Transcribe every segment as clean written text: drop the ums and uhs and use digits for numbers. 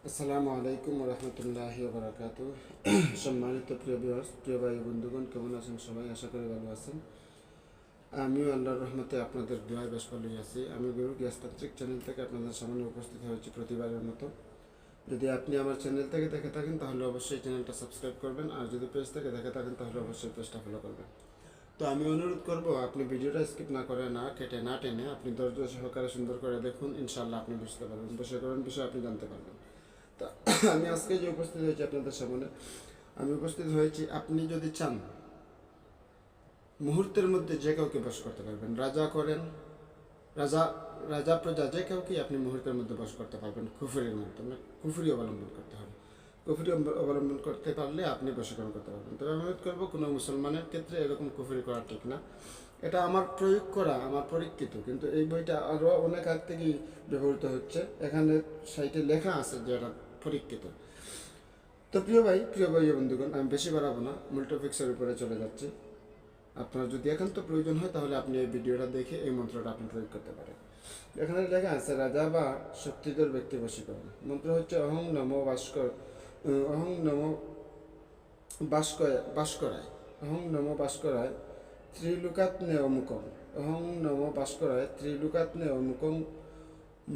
আসসালামু আলাইকুম রহমতুল্লাহি বারাকাতু। সম্মানিত প্রিয় ভিউয়ার্স, প্রিয় ভাই বন্ধুগণ, কেমন আছেন সবাই? আশা করি ভালো আছেন। আমিও আল্লাহর রহমতে আপনাদের দোয়ায় বেশ ভালোই আছি। আমি গুরু গ্যাসতান্ত্রিক চ্যানেল থেকে আপনাদের সামনে উপস্থিত হয়েছি প্রতিবারের মতো। যদি আপনি আমার চ্যানেল থেকে দেখে থাকেন তাহলে অবশ্যই চ্যানেলটা সাবস্ক্রাইব করবেন, আর যদি পেজ থেকে দেখে থাকেন তাহলে অবশ্যই পেজটা ফলো করবেন। তো আমি অনুরোধ করব, আপনি ভিডিওটা স্কিপ না করে, না কেটে, না টেনে আপনি ধৈর্য সহকারে সুন্দর করে দেখুন। ইনশাআল্লাহ আপনি বুঝতে পারবেন, বসে করেন বিষয় আপনি জানতে পারবেন। তা আমি আজকে যে উপস্থিত হয়েছি আপনাদের সামনে, আমি উপস্থিত হয়েছি, আপনি যদি চান মুহূর্তের মধ্যে যে কাউকে বশ করতে পারবেন। রাজা করেন, রাজা রাজা প্রজা যে কাউকে আপনি মুহূর্তের মধ্যে বশ করতে পারবেন কুফরির মাধ্যমে। কুফরি অবলম্বন করতে হবে। কুফরি অবলম্বন করতে পারলে আপনি বশীকরণ করতে পারবেন। তবে আমি অনুরোধ করবো, কোনো মুসলমানের ক্ষেত্রে এরকম কুফরি করা ঠিক না। এটা আমার প্রয়োগ করা, আমার পরীক্ষিত, কিন্তু এই বইটা আরও অনেক আগ থেকেই ব্যবহৃত হচ্ছে। এখানে সাইটে লেখা আছে যে এটা পরীক্ষিত। তো প্রিয় ভাই বন্ধুগণ, আমি বেশি বাড়াবো না, মূল টপিক্সের উপরে চলে যাচ্ছি। আপনার যদি একান্ত প্রয়োজন হয় তাহলে আপনি এই ভিডিওটা দেখে এই মন্ত্রটা আপনি প্রয়োগ করতে পারেন। এখানে লেখা আছে রাজা বা শক্তিধর ব্যক্তি বশীকরণ। মন্ত্র হচ্ছে অহং নম ভাস্কর, অহং নম ভাস্করায়, অহং নম ভাস্করায় ত্রিলোকাত্মে অমুকং, অহং নম ভাস্করায় ত্রিলোকাত্মে অমুকং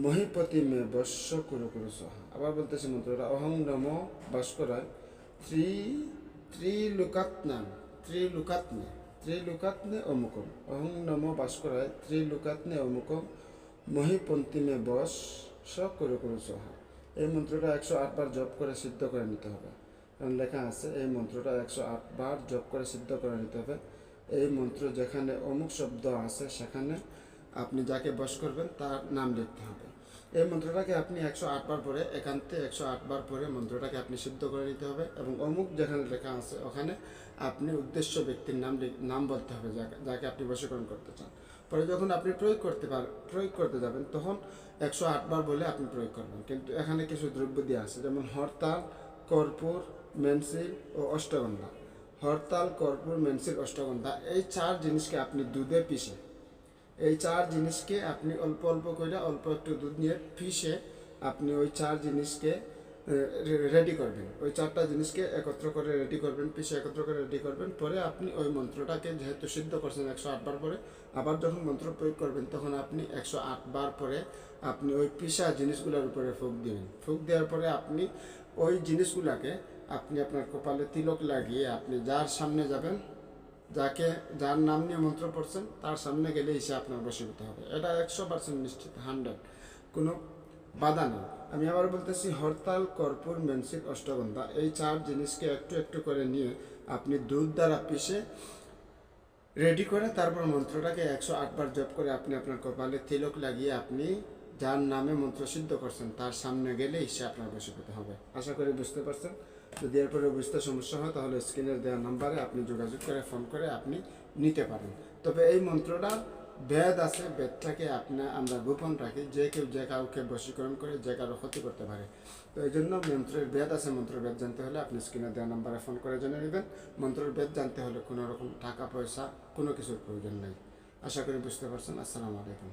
মহিপতি মে বর্ষ কুরু কুরু সহা। আবার বলতেছি মন্ত্রটা, অহং নম ভাস্করায় ত্রিলোকাত্নাম, ত্রিলোকাত্মে, ত্রিলোকাত্মে অমুকম, অহং নম ভাস্করায় ত্রিলোকাত্মে অমুকম মহিপন্থী মে বস স কুরু কুরু সহা। এই মন্ত্রটা 108 বার জপ করে সিদ্ধ করে নিতে হবে। কারণ লেখা আছে এই মন্ত্রটা 108 বার জপ করে সিদ্ধ করে নিতে হবে। এই মন্ত্র যেখানে অমুক শব্দ আছে সেখানে আপনি যাকে বশ করবেন তার নাম লিখতে হবে। এই মন্ত্রটাকে আপনি 108 বার পরে, একান্তে 108 বার পরে মন্ত্রটাকে আপনি সিদ্ধ করে নিতে হবে, এবং অমুক যেখানে লেখা আছে ওখানে আপনি উদ্দেশ্য ব্যক্তির নাম বলতে হবে যাকে আপনি বশীকরণ করতে চান। পরে যখন আপনি প্রয়োগ করতে যাবেন তখন 108 বার বলে আপনি প্রয়োগ করবেন। কিন্তু এখানে কিছু দ্রব্য দিয়ে আছে, যেমন হরতাল, কর্পূর, মেনসিল ও অষ্টগন্ধা। হরতাল, কর্পূর, মেনসিল, অষ্টগন্ধা, এই 4 জিনিসকে আপনি দুধে পিষে, এই 4 জিনিসকে আপনি অল্প অল্প করে, অল্প একটু দুধ নিয়ে পিষে আপনি ওই 4 জিনিসকে রেডি করবেন। ওই 4টা জিনিসকে একত্র করে রেডি করবেন, পিষে একত্র করে রেডি করবেন। পরে আপনি ওই মন্ত্রটাকে যেহেতু সিদ্ধ করছেন 108 বার পরে, আবার যখন মন্ত্র প্রয়োগ করবেন তখন আপনি 108 বার পরে আপনি ওই পিষা জিনিসগুলোর উপরে ফুঁক দিবেন। ফুঁক দেওয়ার পরে আপনি ওই জিনিসগুলোকে আপনি আপনার কপালে তিলক লাগিয়ে আপনি যার সামনে যাবেন, যার নাম নিয়ে মন্ত্র পড়ছেন তার সামনে গেলে সে আপনার বশীভূত হবে। এটা 100% নিশ্চিত, 100, কোনো বাধা নেই। আমি আবার বলতেছি, হরতাল, কর্পূর, মেনসিল, অষ্টগন্ধা, এই 4 জিনিসকে একটু একটু করে নিয়ে আপনি দুধ দ্বারা পিষে রেডি করে তারপর মন্ত্রটাকে 108 বার জপ করে আপনি আপনার কপালে তিলক লাগিয়ে আপনি যার নামে মন্ত্র সিদ্ধ করছেন তার সামনে গেলেই সে আপনার বশীভূত হবে। আশা করি বুঝতে পারছেন। যদি এরপরে বুঝতে সমস্যা হয় তাহলে স্ক্রিনের দেওয়া নাম্বারে আপনি যোগাযোগ করে ফোন করে আপনি নিতে পারেন। তবে এই মন্ত্রটা বেদ আছে, বেদটাকে আমরা গোপন রাখি। যে কেউ যে কাউকে বশীকরণ করে যে কারো ক্ষতি করতে পারে। তো এই জন্য মন্ত্রের বেদ আছে, মন্ত্রের বেদ জানতে হলে আপনি স্ক্রিনে দেওয়া নাম্বারে ফোন করে জেনে নেবেন। মন্ত্রের বেদ জানতে হলে কোনো রকম টাকা পয়সা কোনো কিছুর প্রয়োজন নেই। আশা করি বুঝতে পারছেন। আসসালামু আলাইকুম।